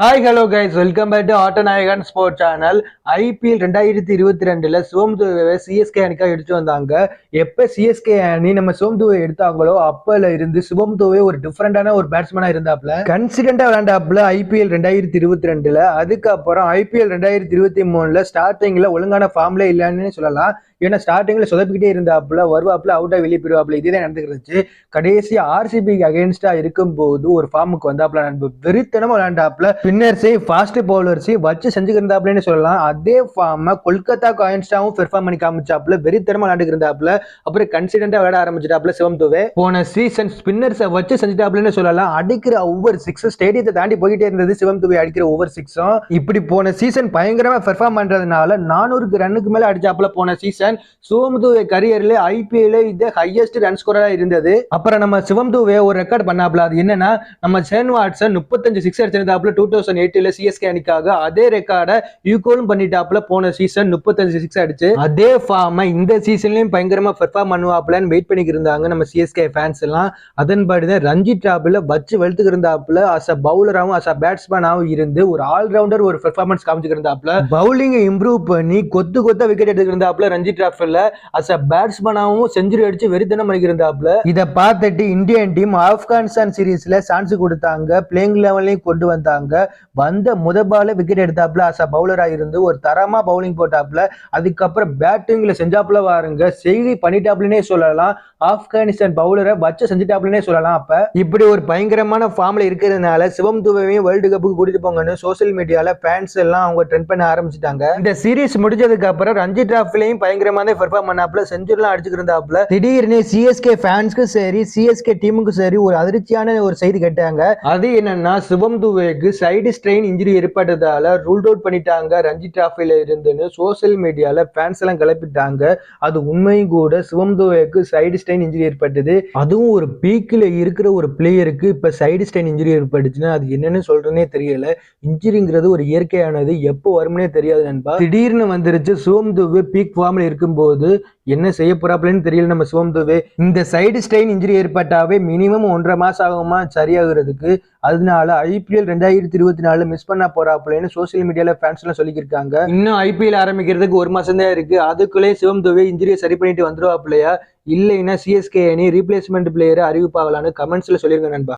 Hi hello guys, welcome back to Aattanayagan sport channel. IPL 2022ல சிவம்துவை CSK அணிக்காக எடுத்து வந்தாங்க. எப்ப சிஎஸ்கே அணி நம்ம சிவம்துவை எடுத்தாங்களோ அப்பல இருந்து சிவம்துவை ஒரு டிஃப்ரெண்டான ஒரு பேட்ஸ்மேனா இருந்தாப்ல, கன்சிடென்டா விளையாண்டாப்ல IPL 2022ல. அதுக்கப்புறம் IPL 2023ல ஸ்டார்டிங்ல ஒழுங்கான ஃபார்ம்ல இல்லைன்னு சொல்லலாம். ஏன்னா ஸ்டார்டிங்ல சொதப்பிக்கிட்டே இருந்தாப்புல, வருவாப்புல, அவுட்டா வெளியே போயிருவாப்புல, இதுதான் நடந்துருந்துச்சு. கடைசி RCBக்கு அகேன்ஸ்டா இருக்கும் போது ஒரு ஃபார்முக்கு வந்தாப்புல, வெறித்தனமா விளையாண்டாப்புல. ஸ்பின்னர்ஸே ஃபாஸ்ட் பவுலர்ஸே வச்சு செஞ்சுக்கிருந்தாப்புலன்னு சொல்லலாம். அதே ஃபார்மை கொல்கத்தாக்கு அகேன்ஸ்டாவும் பெர்ஃபார்ம் பண்ணி காமிச்சாப்புல, வெறித்தனமா விளையாண்டு இருந்தாப்புல. அப்புறம் கன்சிடென்டா விளையாட ஆரம்பிச்சிட்டாப்புல சிவம்துவே. போன சீசன் ஸ்பின்னர்ஸை வச்சு செஞ்சுட்டாப்புலன்னு சொல்லலாம். அடிக்கிற ஒவ்வொரு சிக்ஸ் ஸ்டேடியத்தை தாண்டி போயிட்டே இருந்தது சிவம்துவை அடிக்கிற ஒவ்வொரு சிக்ஸும். இப்படி போன சீசன் பயங்கரமா பெர்ஃபார்ம் பண்றதுனால 400 ரன்னுக்கு மேல அடிச்சாப்புல போன சீசன். சிவம்துவை கரியர்ல IPL இது ஹையஸ்ட் ரன் ஸ்கோரா இருந்தது. அப்புறம் நம்ம சிவம்துவை ஒரு ரெக்கார்ட் பண்ணாப்புல. அது என்னன்னா, நம்ம ஷேன் வாட்சன் 35 சிக்ஸ் அடிச்சிருந்தாப்புல 2008ல சிஎஸ்கே அணிக்காக. அதே ரெக்கார்டை ஈக்குவலும் பண்ணிட்டாப்புல போன சீசன் 35 சிக்ஸ் அடிச்சு. அதே ஃபார்மை இந்த சீசன்லயும் பயங்கரமா பெர்ஃபார்ம் பண்ணுவாப்புலன்னு வெயிட் பண்ணிட்டு இருந்தாங்க நம்ம சிஎஸ்கே ஃபேன்ஸ் எல்லாம். அதன்படிதான் ரஞ்சி டிராப்ல வச்சு வெளுத்துக்கு இருந்தாப்புல. அஸ் அ பவுலராகவும் அஸ் அ பேட்ஸ்மேனாகவும் இருந்து ஒரு ஆல்ரவுண்டர் ஒரு பெர்ஃபார்மன்ஸ் காமிச்சுட்டு இருந்தாப்புல. பவுலிங் இம்ப்ரூவ் பண்ணி கொத்து விக்கெட் எடுத்துட்டு இருந்தாப்புல ரஞ்சி டிராப்ல. அஸ் அ பேட்ஸ்மேனாகவும் செஞ்சுரி அடிச்சு வெறித்தனம் பண்ணியிருந்தாப்புல. இதை பார்த்துட்டு இந்தியன் டீம் ஆப்கானிஸ்தான் சீரீஸ்ல சான்ஸ் கொடுத்தாங்க. பிளேயிங் லெவலையும் கொண்டு வந்தாங்க. வந்த முதபால விக்கெட் எடுத்தாப்புல. அஸ் அ பவுலரா இருந்து ஒரு தரமா பவுலிங் போட்டாப்புல. அதுக்கப்புறம் பேட்டிங்ல செஞ்சாப்புல வாருங்க, செய்தி பண்ணிட்டாப்புலனே சொல்லலாம். ஆப்கானிஸ்தான் பவுலரை வச்சு செஞ்சுட்டாப்புலனே சொல்லலாம். அப்ப இப்படி ஒரு பயங்கரமான ஃபார்ம்ல இருக்கிறதுனால சிவம்துவையும் வேர்ல்டு கப்புக்கு கூட்டிட்டு போங்கன்னு சோசியல் மீடியால ஃபேன்ஸ் எல்லாம் அவங்க ட்ரெண்ட் பண்ண ஆரம்பிச்சிட்டாங்க. இந்த சீரீஸ் முடிஞ்சதுக்கு அப்புறம் ரஞ்சி டிராப்லயும் பயங்கரமான பெர்ஃபார்ம் பண்ணாப்புல, செஞ்சுரிலாம் அடிச்சுக்கிருந்தாப்புல. திடீர்னு சிஎஸ்கே ஃபேன்ஸ்க்கும் சரி சிஎஸ்கே டீமுக்கும் சரி ஒரு அதிர்ச்சியான ஒரு செய்தி கேட்டாங்க. அது என்னன்னா, சிவம்துவைக்கு சைடு ஸ்ட்ரெயின் இன்ஜுரி ஏற்பட்டதால ரூல் அவுட் பண்ணிட்டாங்க ரஞ்சி டிராஃபில இருந்துன்னு சோசியல் மீடியால ஃபேன்ஸ் எல்லாம் கிளப்பிட்டாங்க. அது உண்மையும் கூட. சிவம்துவைக்கு சைடு ஸ்ட்ரெயின் இன்ஜுரி ஏற்பட்டது. அதுவும் ஒரு பீக்ல இருக்கிற ஒரு பிளேயருக்கு இப்ப சைடு ஸ்ட்ரெயின் இன்ஜுரி ஏற்பட்டுச்சுன்னா அது என்னன்னு சொல்றேனே தெரியல. இன்ஜுரிங்கிறது ஒரு இயற்கையானது, எப்போ வரும்னே தெரியாது நண்பா. திடீர்னு வந்துருச்சு. சிவம்துவை பீக் ஃபார்ம்ல இருக்கும்போது என்ன செய்ய போறாப்லன்னு தெரியல நம்ம சிவம்துவை. இந்த சைடு ஸ்ட்ரெயின் இன்ஜுரி ஏற்பட்டாவே மினிமம் 1.5 மாசம் ஆகுமா சரியாகிறதுக்கு. அதனால IPL 2024 மிஸ் பண்ண போறாப்லன்னு சோசியல் மீடியால ஃபேன்ஸ் எல்லாம் சொல்லியிருக்காங்க. இன்னும் IPL ஆரம்பிக்கிறதுக்கு 1 மாசம் தான் இருக்கு. அதுக்குள்ளே சிவம்துவை இன்ஜுரியை சரி பண்ணிட்டு வந்துருவாப்லையா, இல்லைன்னா சிஎஸ்கே அணி ரீப்ளேஸ்மெண்ட் பிளேயரை அறிவிப்பாங்களான்னு கமெண்ட்ஸ்ல சொல்லிருங்க நண்பா.